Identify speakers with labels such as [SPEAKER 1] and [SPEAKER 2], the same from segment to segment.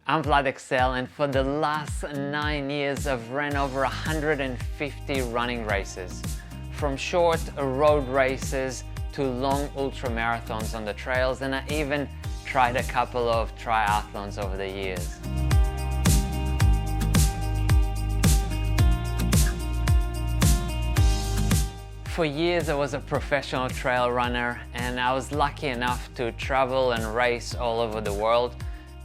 [SPEAKER 1] I'm Vlad Excel, and for the last 9 years I've ran over 150 running races. From short road races to long ultramarathons on the trails, and I even tried a couple of triathlons over the years. For years I was a professional trail runner, and I was lucky enough to travel and race all over the world.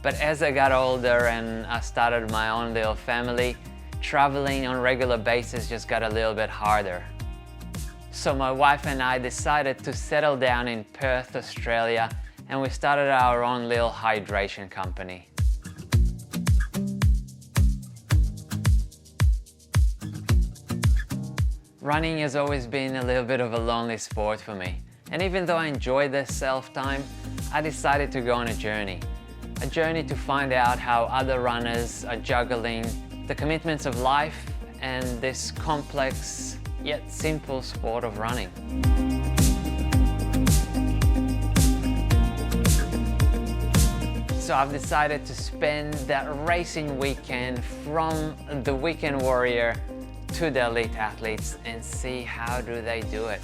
[SPEAKER 1] But as I got older and I started my own little family, traveling on a regular basis just got a little bit harder. So my wife and I decided to settle down in Perth, Australia, and we started our own little hydration company. Running has always been a little bit of a lonely sport for me. And even though I enjoy the self-time, I decided to go on a journey. A journey to find out how other runners are juggling the commitments of life and this complex yet simple sport of running. So I've decided to spend that racing weekend from the weekend warrior to the elite athletes and see how do they do it.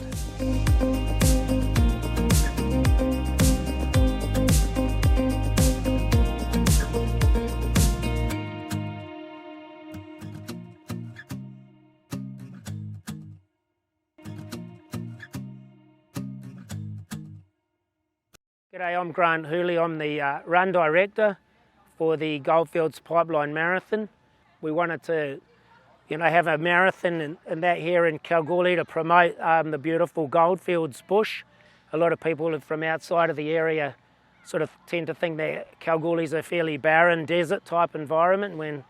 [SPEAKER 2] G'day, I'm Grant Hooley. I'm the run director for the Goldfields Pipeline Marathon. We wanted to, have a marathon and that here in Kalgoorlie to promote the beautiful Goldfields bush. A lot of people from outside of the area sort of tend to think that Kalgoorlie's a fairly barren desert type environment when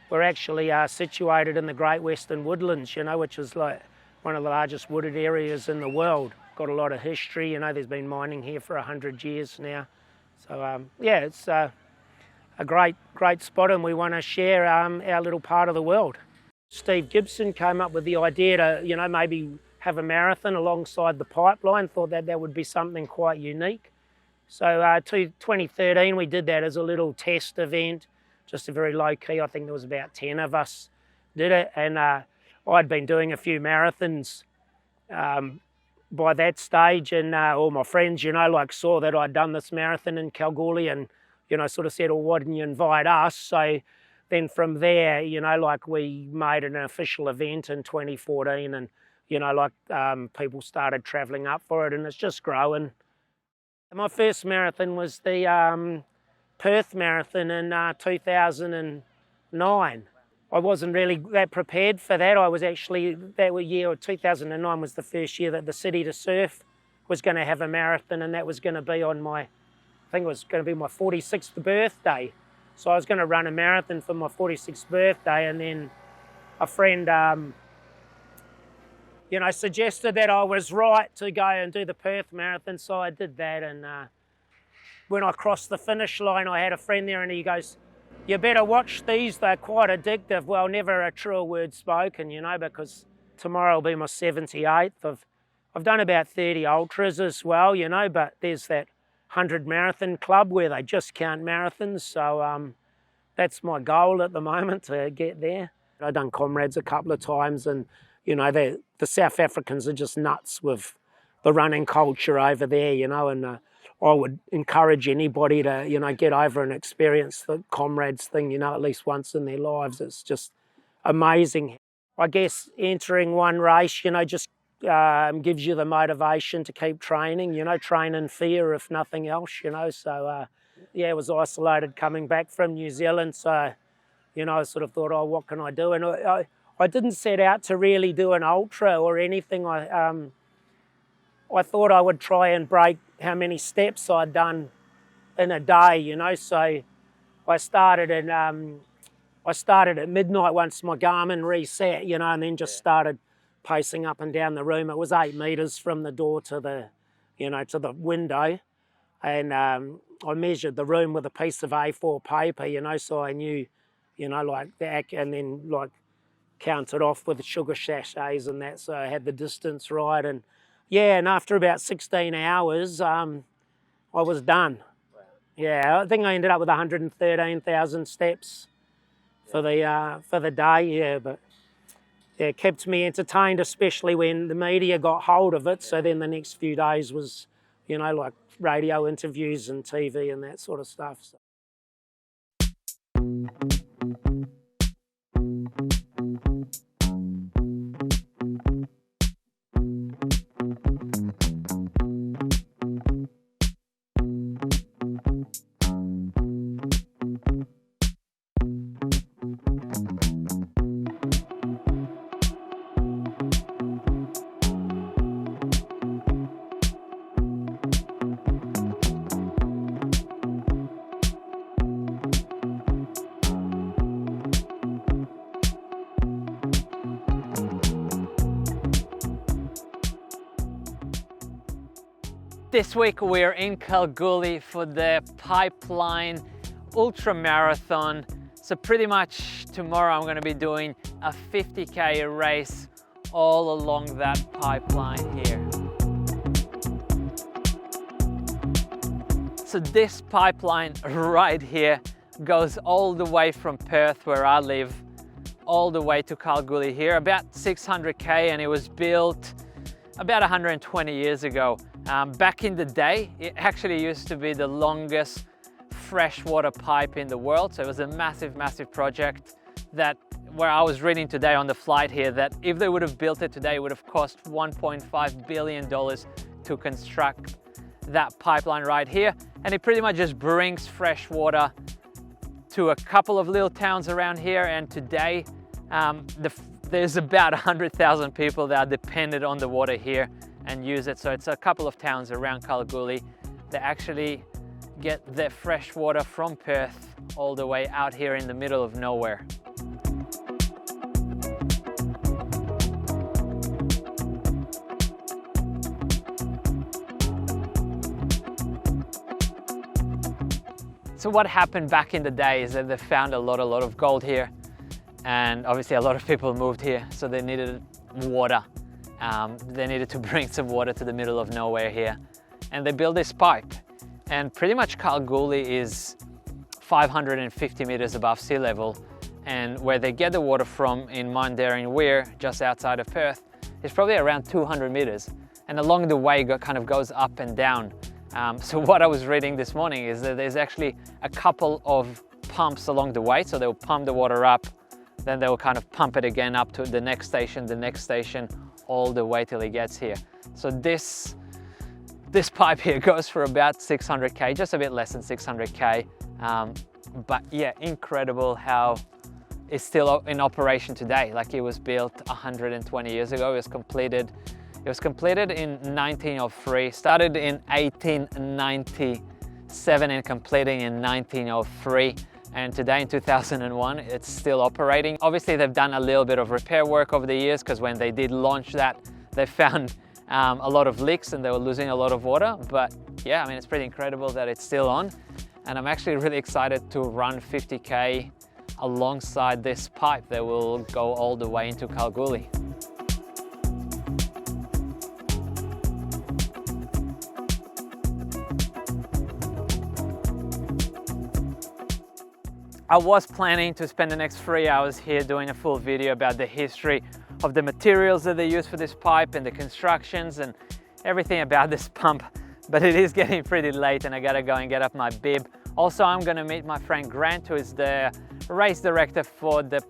[SPEAKER 2] we're actually situated in the Great Western Woodlands, which is like one of the largest wooded areas in the world. Got a lot of history, there's been mining here for 100 years now. So it's a great spot, and we want to share our little part of the world. Steve Gibson came up with the idea to, maybe have a marathon alongside the pipeline, thought that would be something quite unique. So 2013 we did that as a little test event, just a very low key. I think there was about 10 of us did it, and I'd been doing a few marathons by that stage, and all my friends, saw that I'd done this marathon in Kalgoorlie and, sort of said, well, why didn't you invite us? So then from there, we made an official event in 2014 and, people started travelling up for it, and it's just growing. My first marathon was the Perth Marathon in 2009. I wasn't really that prepared for that. I was actually, that year, 2009 was the first year that the City to Surf was going to have a marathon, and that was going to be on my 46th birthday. So I was going to run a marathon for my 46th birthday, and then a friend, suggested that I was right to go and do the Perth Marathon, so I did that. And when I crossed the finish line, I had a friend there, and he goes, "You better watch these, they're quite addictive." Well, never a truer word spoken, because tomorrow will be my 78th. I've done about 30 ultras as well, but there's that 100 marathon club where they just count marathons. So that's my goal at the moment, to get there. I've done Comrades a couple of times, and, the South Africans are just nuts with the running culture over there, and I would encourage anybody to, get over and experience the Comrades thing, at least once in their lives. It's just amazing. I guess entering one race, just gives you the motivation to keep training, train in fear if nothing else, So, I was isolated coming back from New Zealand. So, I sort of thought, oh, what can I do? And I didn't set out to really do an ultra or anything. I thought I would try and break how many steps I'd done in a day, So I started at midnight once my Garmin reset, and then just started pacing up and down the room. It was 8 metres from the door to the, to the window, and I measured the room with a piece of A4 paper, so I knew, that, and then counted off with the sugar sachets and that, so I had the distance right. And after about 16 hours, I was done. Yeah, I think I ended up with 113,000 steps for the day. Yeah, but yeah, it kept me entertained, especially when the media got hold of it. So then the next few days was, you know, like radio interviews and TV and that sort of stuff. So.
[SPEAKER 1] This week we're in Kalgoorlie for the Pipeline Ultramarathon. So pretty much tomorrow I'm going to be doing a 50k race all along that pipeline here. So this pipeline right here goes all the way from Perth, where I live, all the way to Kalgoorlie here, about 600k, and it was built about 120 years ago. Back in the day, it actually used to be the longest freshwater pipe in the world. So it was a massive, massive project that, where I was reading today on the flight here, that if they would have built it today, it would have cost $1.5 billion to construct that pipeline right here. And it pretty much just brings fresh water to a couple of little towns around here. And today, there's about 100,000 people that are dependent on the water here and use it. So it's a couple of towns around Kalgoorlie that actually get their fresh water from Perth all the way out here in the middle of nowhere. So what happened back in the day is that they found a lot of gold here, and obviously a lot of people moved here, so they needed water. They needed to bring some water to the middle of nowhere here, and they built this pipe. And pretty much Kalgoorlie is 550 meters above sea level, and where they get the water from in Mundaring Weir, just outside of Perth, is probably around 200 meters, and along the way it kind of goes up and down. So what I was reading this morning is that there's actually a couple of pumps along the way, so they'll pump the water up, then they'll kind of pump it again up to the next station, all the way till it gets here. So this pipe here goes for about 600k, just a bit less than 600k. But yeah, incredible how it's still in operation today. Like, it was built 120 years ago. It was completed in 1903, started in 1897 and completing in 1903. And today in 2001, it's still operating. Obviously, they've done a little bit of repair work over the years, because when they did launch that, they found a lot of leaks and they were losing a lot of water. But yeah, I mean, it's pretty incredible that it's still on. And I'm actually really excited to run 50k alongside this pipe that will go all the way into Kalgoorlie. I was planning to spend the next 3 hours here doing a full video about the history of the materials that they use for this pipe and the constructions and everything about this pump, but it is getting pretty late and I gotta go and get up my bib. Also, I'm gonna meet my friend Grant, who is the race director for the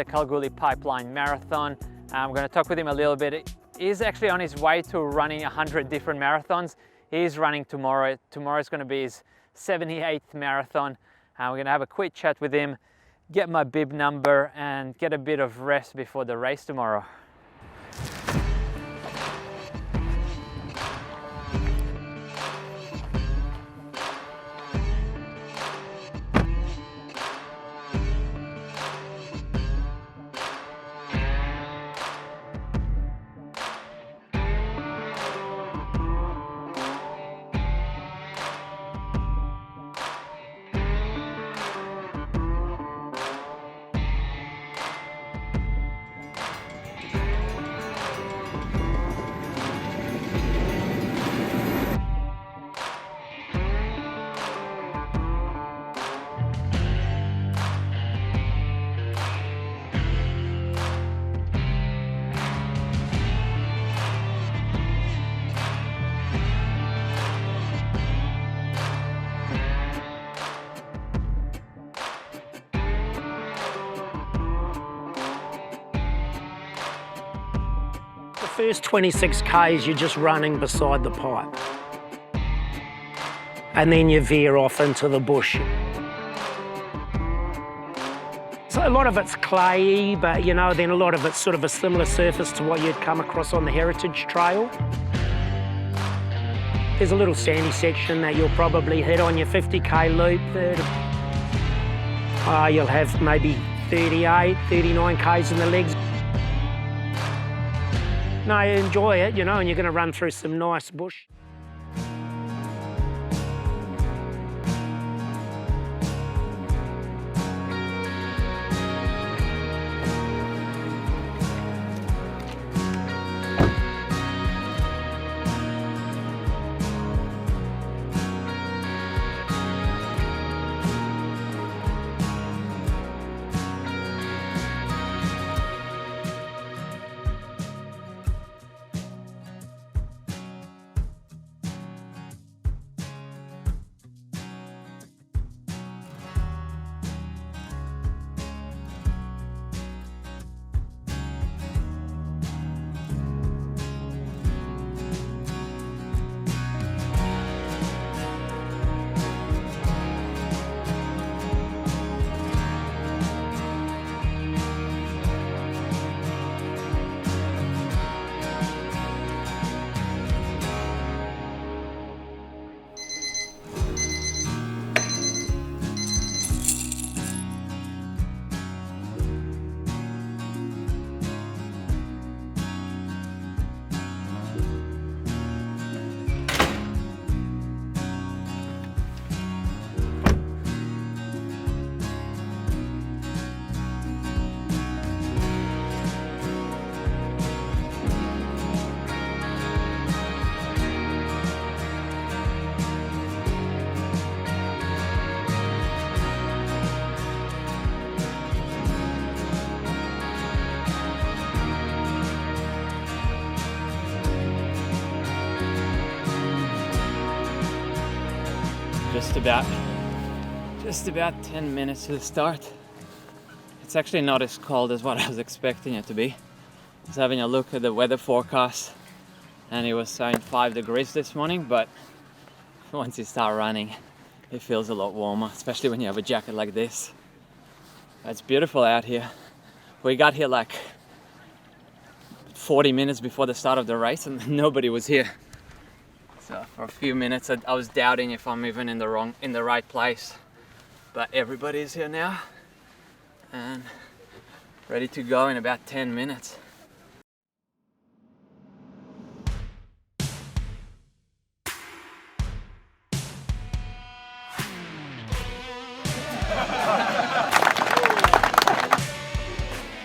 [SPEAKER 1] Kalgoorlie Pipeline Marathon. I'm gonna talk with him a little bit. He's actually on his way to running 100 different marathons. He's running tomorrow. Tomorrow's gonna be his 78th marathon. We're gonna have a quick chat with him, get my bib number and get a bit of rest before the race tomorrow.
[SPEAKER 2] first 26 Ks, you're just running beside the pipe. And then you veer off into the bush. So a lot of it's clayey, but you know, then a lot of it's sort of a similar surface to what you'd come across on the Heritage Trail. There's a little sandy section that you'll probably hit on your 50K loop. You'll have maybe 38, 39 Ks in the legs. No, you enjoy it, you know, and you're going to run through some nice bush.
[SPEAKER 1] Just about 10 minutes to the start. It's actually not as cold as what I was expecting it to be. I was having a look at the weather forecast and it was saying 5 degrees this morning, but once you start running it feels a lot warmer, especially when you have a jacket like this. It's beautiful out here. We got here like 40 minutes before the start of the race and nobody was here. So for a few minutes I was doubting if I'm even in the right place, but everybody's here now and ready to go in about 10 minutes.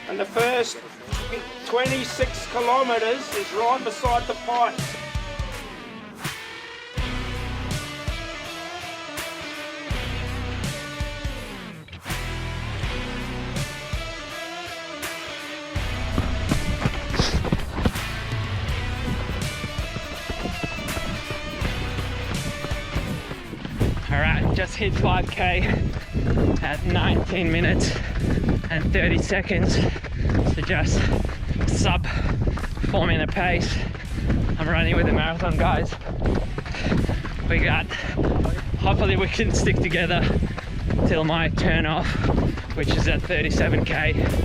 [SPEAKER 2] And the first 26 kilometres is right beside the pipe.
[SPEAKER 1] Alright, just hit 5k at 19 minutes and 30 seconds, so just sub 4-minute pace. I'm running with the marathon guys. Hopefully we can stick together till my turn off, which is at 37k.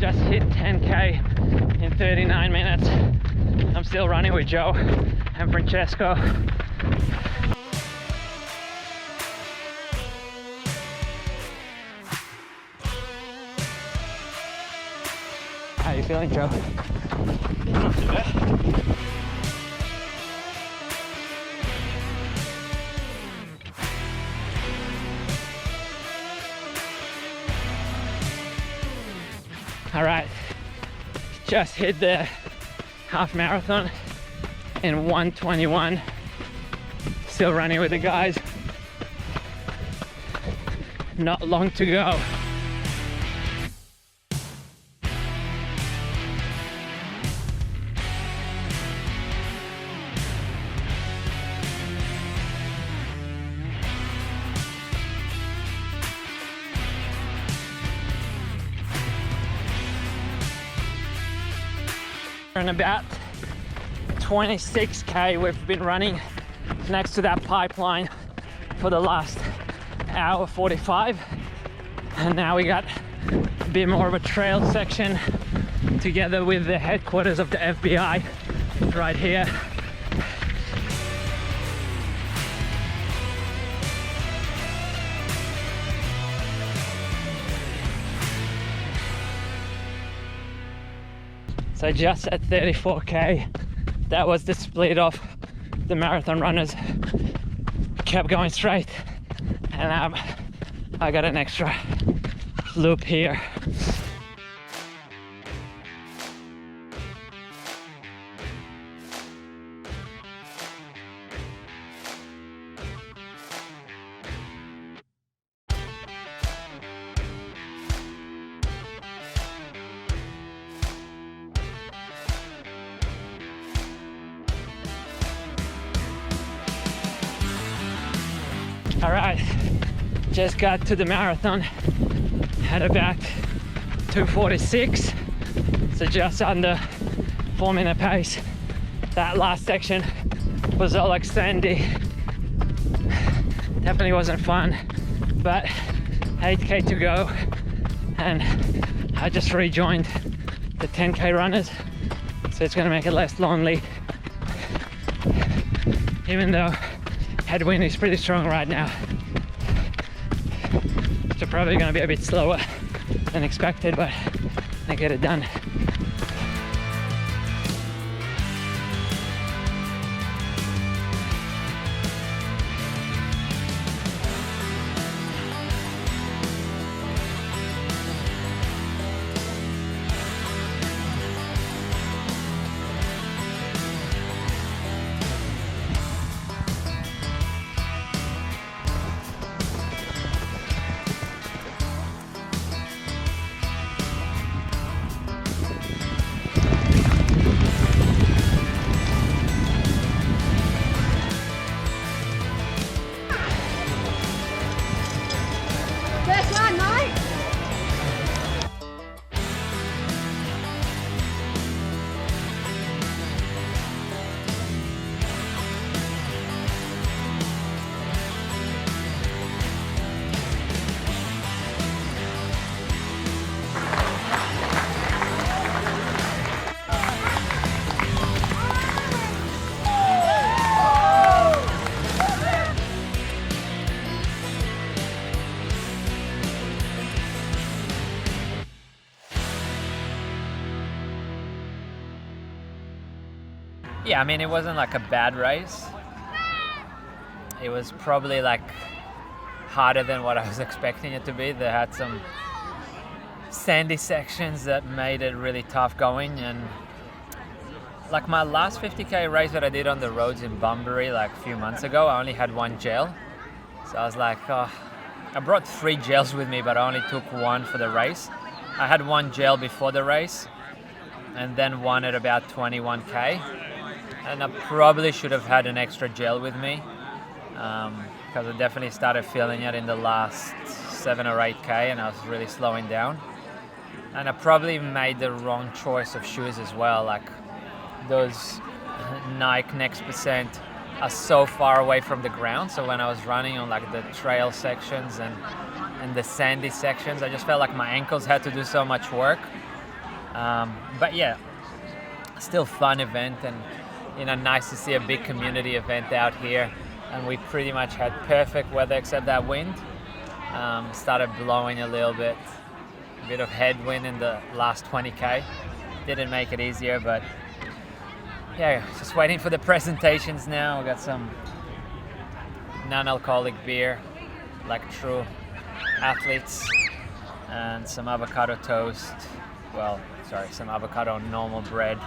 [SPEAKER 1] Just hit 10k in 39 minutes. I'm still running with Joe and Francesco. How are you feeling, Joe?
[SPEAKER 2] Not too bad.
[SPEAKER 3] just hit the half marathon in 1:21. Still running with the guys. Not long to go. And about 26k we've been running next to that pipeline for the last hour 45, and now we got a bit more of a trail section together with the headquarters of the FBI right here. So just at 34k, that was the split of the marathon runners. Kept going straight, and I got an extra loop here. All right, just got to the marathon, had about 2:46, so just under 4-minute pace. That last section was all like sandy. Definitely wasn't fun, but 8k to go, and I just rejoined the 10k runners, so it's gonna make it less lonely, even though headwind is pretty strong right now, so probably gonna be a bit slower than expected, but I get it done.
[SPEAKER 4] First one, mate.
[SPEAKER 1] Yeah, I mean, it wasn't like a bad race. It was probably like harder than what I was expecting it to be. They had some sandy sections that made it really tough going, and like my last 50k race that I did on the roads in Bunbury like a few months ago, I only had one gel. So I was like, oh, I brought 3 gels with me, but I only took 1 for the race. I had 1 gel before the race, and then 1 at about 21k. And I probably should have had an extra gel with me, because I definitely started feeling it in the last 7 or 8k, and I was really slowing down. And I probably made the wrong choice of shoes as well. Like those Nike Next Percent are so far away from the ground, so when I was running on like the trail sections and the sandy sections, I just felt like my ankles had to do so much work. But yeah, still fun event, and you know, nice to see a big community event out here. And we pretty much had perfect weather except that wind. Started blowing a little bit, a bit of headwind in the last 20k. Didn't make it easier, but yeah, just waiting for the presentations now. We got some non-alcoholic beer, like true athletes, and some avocado toast, some avocado normal bread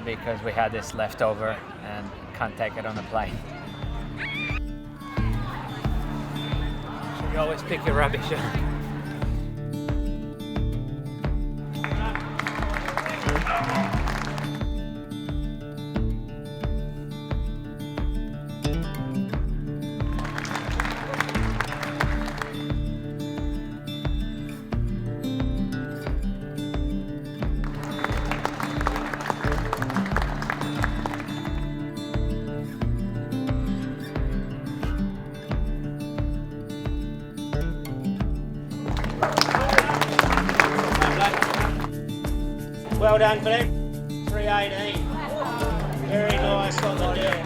[SPEAKER 1] because we had this left over and can't take it on the plane. So you always pick your rubbish up.
[SPEAKER 2] Well done, Black. 3:18. Very nice on the dirt.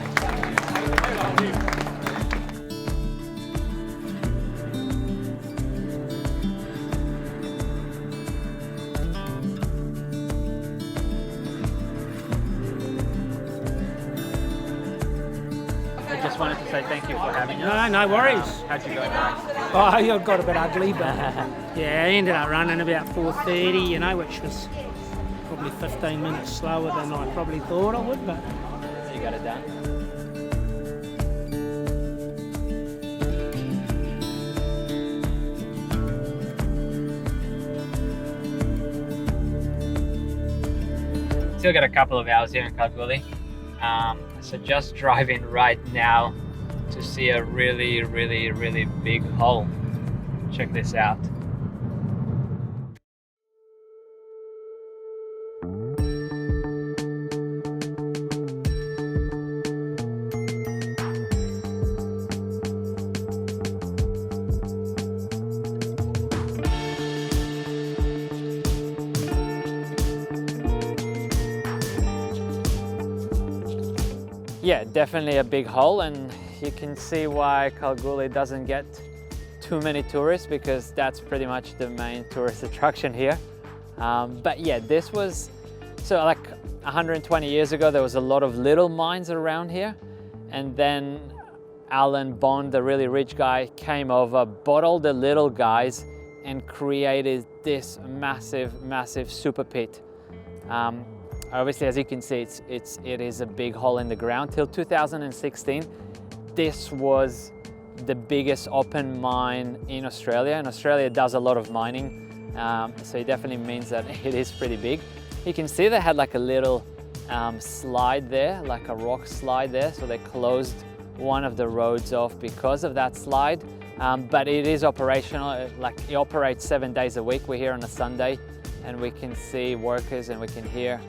[SPEAKER 3] I just wanted to say thank you for having us.
[SPEAKER 2] No worries.
[SPEAKER 3] How'd you go, guys?
[SPEAKER 2] Oh, you got a bit ugly, but yeah, I ended up running about 4:30, you know, which was probably 15 minutes slower than I probably thought I would, but
[SPEAKER 3] You got it done. Still got a couple of hours here in Kalgoorlie. So just driving right now to see a really big hole. Check this out. Yeah, definitely a big hole, and you can see why Kalgoorlie doesn't get too many tourists, because that's pretty much the main tourist attraction here. But yeah, this was, so like 120 years ago, there was a lot of little mines around here, and then Alan Bond, the really rich guy, came over, bought all the little guys, and created this massive super pit. Obviously, as you can see, it is a big hole in the ground. Till 2016, this was the biggest open mine in Australia, and Australia does a lot of mining, so it definitely means that it is pretty big. You can see they had like a little slide there, like a rock slide there, so they closed one of the roads off because of that slide, but it is operational. It operates 7 days a week. We're here on a Sunday, and we can see workers and we can hear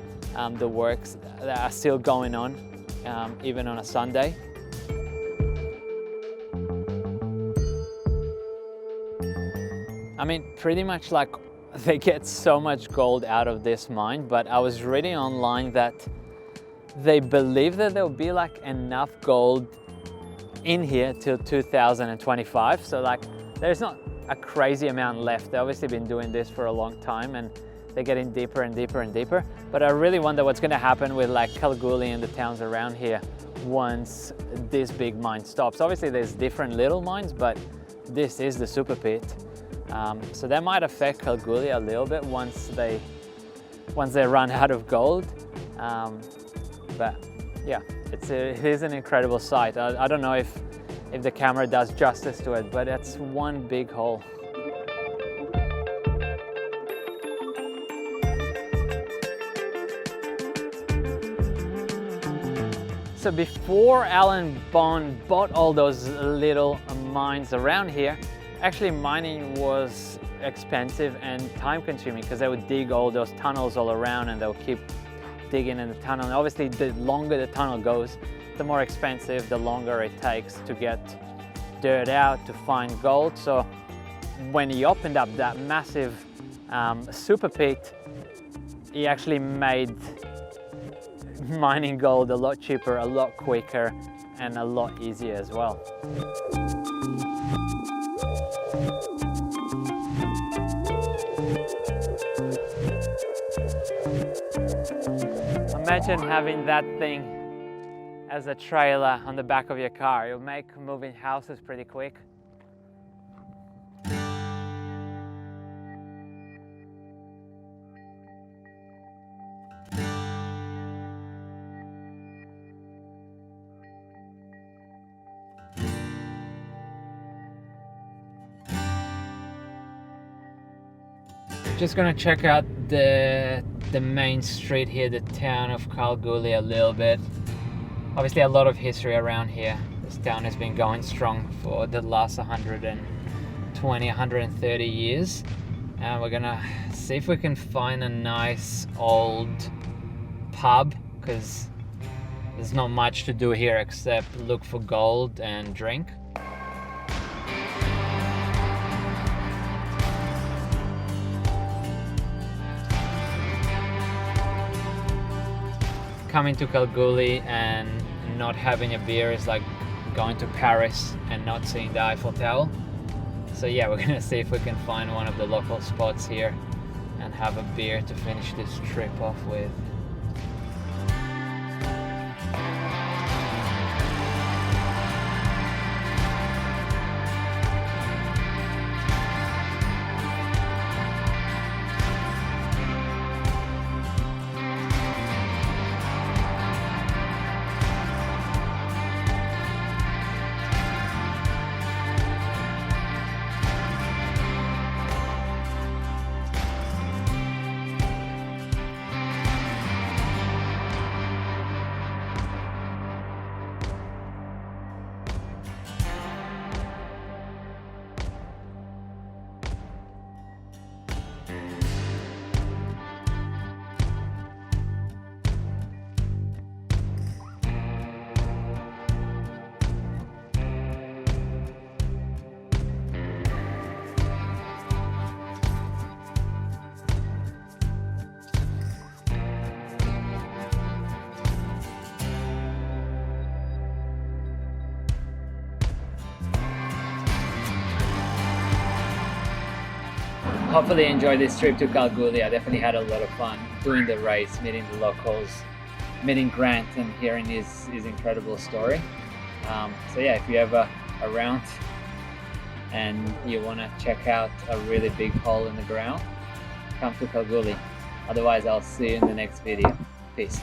[SPEAKER 3] the works that are still going on, even on a Sunday. I mean, pretty much like they get so much gold out of this mine, but I was reading online that they believe that there'll be like enough gold in here till 2025. So like there's not a crazy amount left. They've obviously been doing this for a long time, and they're getting deeper and deeper and deeper. But I really wonder what's going to happen with like Kalgoorlie and the towns around here once this big mine stops. Obviously there's different little mines, but this is the super pit. So that might affect Kalgoorlie a little bit once they run out of gold. But yeah, it is an incredible sight. I don't know if the camera does justice to it, but it's one big hole. So before Alan Bond bought all those little mines around here, actually mining was expensive and time consuming, because they would dig all those tunnels all around, and they'll keep digging in the tunnel. And obviously the longer the tunnel goes, the more expensive, the longer it takes to get dirt out to find gold. So when he opened up that massive super pit, he actually made mining gold a lot cheaper, a lot quicker, and a lot easier as well. Imagine having that thing as a trailer on the back of your car. It'll make moving houses pretty quick.
[SPEAKER 1] Just gonna check out the main street here, the town of Kalgoorlie, a little bit. Obviously a lot of history around here. This town has been going strong for the last 120, 130 years. And we're gonna see if we can find a nice old pub, because there's not much to do here except look for gold and drink. Coming to Kalgoorlie and not having a beer is like going to Paris and not seeing the Eiffel Tower. So yeah, we're gonna see if we can find one of the local spots here and have a beer to finish this trip off with. Hopefully you enjoyed this trip to Kalgoorlie. I definitely had a lot of fun doing the race, meeting the locals, meeting Grant and hearing his incredible story. So yeah, if you're ever around and you want to check out a really big hole in the ground, come to Kalgoorlie. Otherwise, I'll see you in the next video. Peace.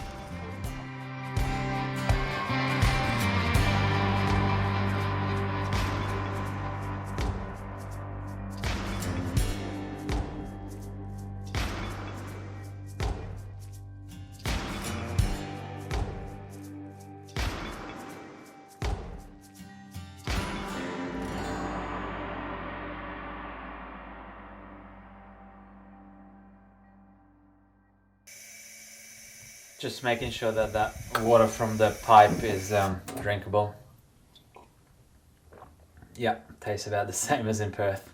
[SPEAKER 1] Just making sure that that water from the pipe is drinkable. Yeah, tastes about the same as in Perth.